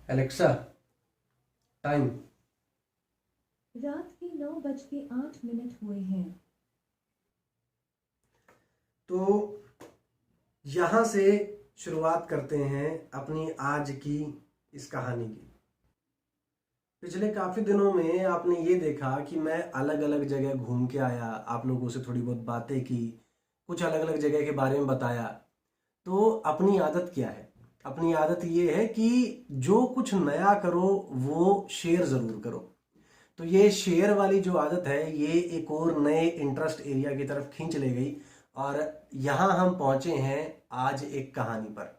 Alexa, time. रात के 9:08 हुए हैं। तो यहाँ से शुरुआत करते हैं अपनी आज की इस कहानी की। पिछले काफ़ी दिनों में आपने ये देखा कि मैं अलग अलग जगह घूम के आया, आप लोगों से थोड़ी बहुत बातें की, कुछ अलग अलग जगह के बारे में बताया। तो अपनी आदत क्या है? अपनी आदत ये है कि जो कुछ नया करो वो शेयर ज़रूर करो। तो ये शेयर वाली जो आदत है ये एक और नए इंटरेस्ट एरिया की तरफ खींच ले गई। और यहाँ हम पहुंचे हैं आज एक कहानी पर।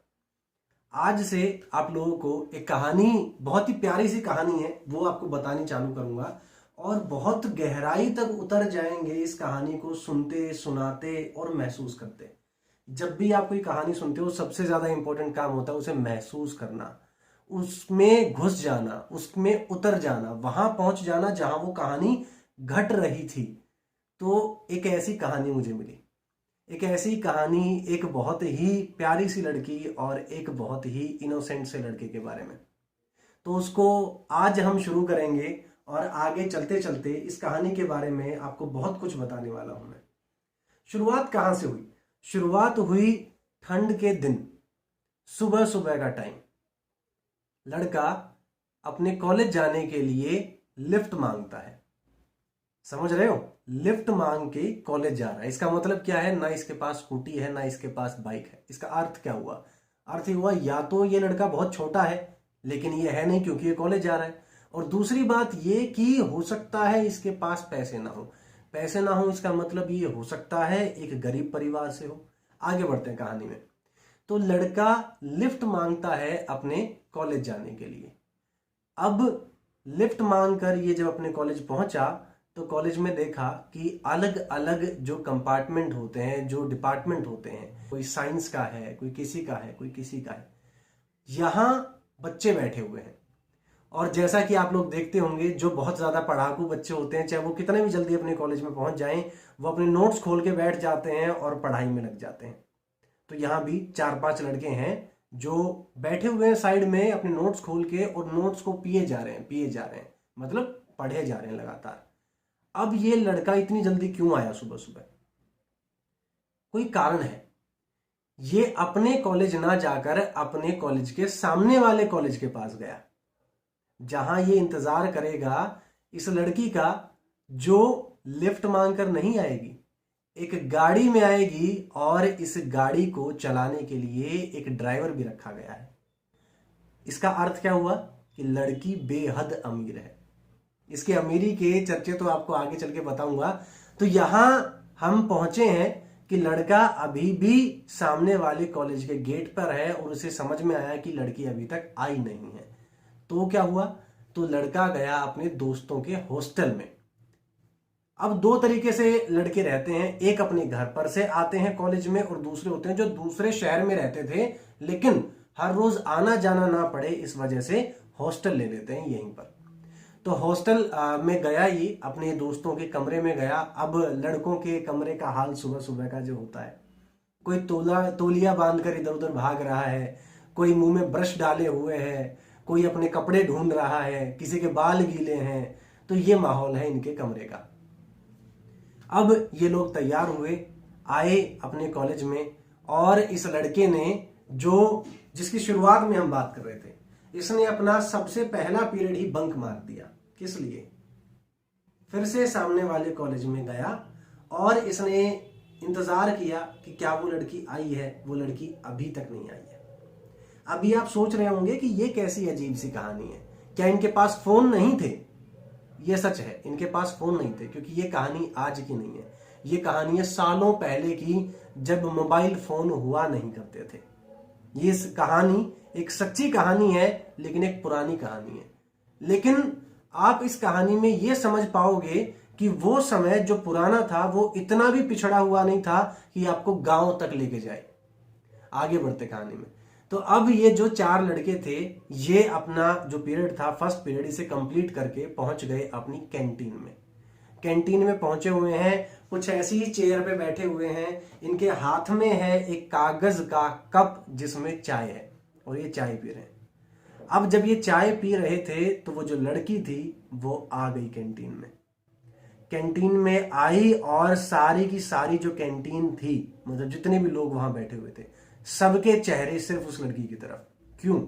आज से आप लोगों को एक कहानी, बहुत ही प्यारी सी कहानी है, वो आपको बतानी चालू करूंगा और बहुत गहराई तक उतर जाएंगे इस कहानी को सुनते सुनाते और महसूस करते। जब भी आप कोई कहानी सुनते हो सबसे ज्यादा इंपॉर्टेंट काम होता है उसे महसूस करना, उसमें घुस जाना, उसमें उतर जाना, वहां पहुंच जाना जहां वो कहानी घट रही थी। तो एक ऐसी कहानी मुझे मिली, एक ऐसी कहानी, एक बहुत ही प्यारी सी लड़की और एक बहुत ही इनोसेंट से लड़के के बारे में। तो उसको आज हम शुरू करेंगे और आगे चलते चलते इस कहानी के बारे में आपको बहुत कुछ बताने वाला हूं मैं। शुरुआत कहां से हुई? शुरुआत हुई ठंड के दिन, सुबह सुबह का टाइम। लड़का अपने कॉलेज जाने के लिए लिफ्ट मांगता है। समझ रहे हो? लिफ्ट मांग के कॉलेज जा रहा है। इसका मतलब क्या है? ना इसके पास स्कूटी है, ना इसके पास बाइक है। इसका अर्थ क्या हुआ? अर्थ हुआ या तो ये लड़का बहुत छोटा है, लेकिन ये है नहीं क्योंकि ये कॉलेज जा रहा है। और दूसरी बात ये कि हो सकता है इसके पास पैसे ना हो। पैसे ना हो इसका मतलब ये हो सकता है एक गरीब परिवार से हो। आगे बढ़ते हैं कहानी में। तो लड़का लिफ्ट मांगता है अपने कॉलेज जाने के लिए। अब लिफ्ट मांगकर ये जब अपने कॉलेज पहुंचा तो कॉलेज में देखा कि अलग अलग जो कंपार्टमेंट होते हैं, जो डिपार्टमेंट होते हैं, कोई साइंस का है, कोई किसी का है, कोई किसी का है, यहां बच्चे बैठे हुए हैं। और जैसा कि आप लोग देखते होंगे, जो बहुत ज्यादा पढ़ाकू बच्चे होते हैं, चाहे वो कितने भी जल्दी अपने कॉलेज में पहुंच जाएं, वो अपने नोट्स खोल के बैठ जाते हैं और पढ़ाई में लग जाते हैं। तो यहाँ भी 4-5 लड़के हैं जो बैठे हुए हैं साइड में अपने नोट्स खोल के और नोट्स को पिए जा रहे हैं, मतलब पढ़े जा रहे हैं लगातार। अब ये लड़का इतनी जल्दी क्यों आया सुबह सुबह? कोई कारण है। ये अपने कॉलेज ना जाकर अपने कॉलेज के सामने वाले कॉलेज के पास गया, जहां ये इंतजार करेगा इस लड़की का, जो लिफ्ट मांगकर नहीं आएगी, एक गाड़ी में आएगी। और इस गाड़ी को चलाने के लिए एक ड्राइवर भी रखा गया है। इसका अर्थ क्या हुआ? कि लड़की बेहद अमीर है। इसके अमीरी के चर्चे तो आपको आगे चल के बताऊंगा। तो यहां हम पहुंचे हैं कि लड़का अभी भी सामने वाले कॉलेज के गेट पर है और उसे समझ में आया कि लड़की अभी तक आई नहीं है। तो क्या हुआ? तो लड़का गया अपने दोस्तों के हॉस्टल में। अब दो तरीके से लड़के रहते हैं, एक अपने घर पर से आते हैं कॉलेज में और दूसरे होते हैं जो दूसरे शहर में रहते थे, लेकिन हर रोज आना जाना ना पड़े इस वजह से हॉस्टल ले लेते हैं यहीं पर। तो हॉस्टल में गया, ये अपने दोस्तों के कमरे में गया। अब लड़कों के कमरे का हाल सुबह सुबह का जो होता है, कोई तौलिया बांधकर इधर उधर भाग रहा है, कोई मुंह में ब्रश डाले हुए है, कोई अपने कपड़े ढूंढ रहा है, किसी के बाल गीले हैं। तो ये माहौल है इनके कमरे का। अब ये लोग तैयार हुए, आए अपने कॉलेज में। और इस लड़के ने, जो जिसकी शुरुआत में हम बात कर रहे थे, इसने अपना सबसे पहला पीरियड ही बंक मार दिया। किस लिए? फिर से सामने वाले कॉलेज में गया और इसने इंतजार किया कि क्या वो लड़की आई है। वो लड़की अभी तक नहीं आई है। अभी आप सोच रहे होंगे कि ये कैसी अजीब सी कहानी है, क्या इनके पास फोन नहीं थे? ये सच है, इनके पास फोन नहीं थे, क्योंकि ये कहानी आज की नहीं है। ये कहानी है सालों पहले की, जब मोबाइल फोन हुआ नहीं करते थे। ये कहानी एक सच्ची कहानी है, लेकिन एक पुरानी कहानी है। लेकिन आप इस कहानी में ये समझ पाओगे कि वो समय जो पुराना था वो इतना भी पिछड़ा हुआ नहीं था कि आपको गांव तक लेके जाए। आगे बढ़ते कहानी में। तो अब ये जो 4 लड़के थे, ये अपना जो पीरियड था, फर्स्ट पीरियड, इसे कंप्लीट करके पहुंच गए अपनी कैंटीन में। कैंटीन में पहुंचे हुए हैं, कुछ ऐसी ही चेयर पे बैठे हुए हैं। इनके हाथ में है एक कागज का कप जिसमें चाय है और ये चाय पी रहे हैं। अब जब ये चाय पी रहे थे तो वो जो लड़की थी वो आ गई कैंटीन में। कैंटीन में आई और सारी की सारी जो कैंटीन थी, मतलब जितने भी लोग वहां बैठे हुए थे, सबके चेहरे सिर्फ उस लड़की की तरफ। क्यों?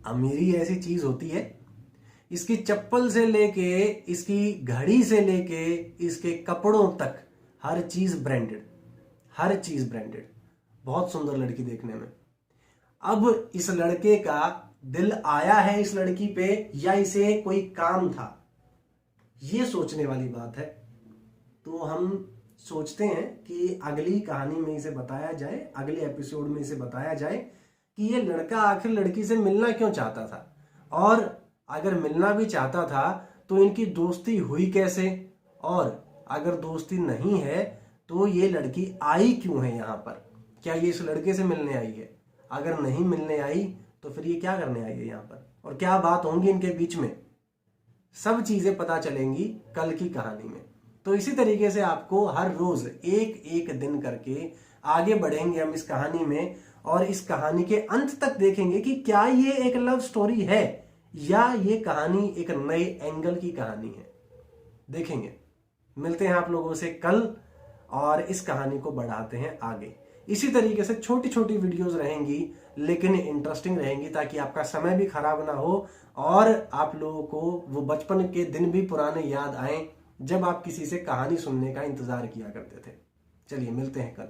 अमीरी ऐसी चीज होती है, इसकी चप्पल से लेके, इसकी घड़ी से लेके, इसके कपड़ों तक हर चीज ब्रांडेड, हर चीज ब्रांडेड। बहुत सुंदर लड़की देखने में। अब इस लड़के का दिल आया है इस लड़की पे या इसे कोई काम था, ये सोचने वाली बात है। तो हम सोचते हैं कि अगली कहानी में इसे बताया जाए, अगले एपिसोड में इसे बताया जाए कि ये लड़का आखिर लड़की से मिलना क्यों चाहता था, और अगर मिलना भी चाहता था तो इनकी दोस्ती हुई कैसे, और अगर दोस्ती नहीं है तो ये लड़की आई क्यों है यहाँ पर। क्या ये इस लड़के से मिलने आई है? अगर नहीं मिलने आई तो फिर ये क्या करने आई है यहाँ पर, और क्या बात होंगी इनके बीच में, सब चीजें पता चलेंगी कल की कहानी में। तो इसी तरीके से आपको हर रोज एक एक दिन करके आगे बढ़ेंगे हम इस कहानी में, और इस कहानी के अंत तक देखेंगे कि क्या ये एक लव स्टोरी है या ये कहानी एक नए एंगल की कहानी है। देखेंगे। मिलते हैं आप लोगों से कल और इस कहानी को बढ़ाते हैं आगे। इसी तरीके से छोटी छोटी वीडियोस रहेंगी लेकिन इंटरेस्टिंग रहेंगी, ताकि आपका समय भी खराब ना हो और आप लोगों को वो बचपन के दिन भी पुराने याद आए जब आप किसी से कहानी सुनने का इंतजार किया करते थे। चलिए मिलते हैं कल।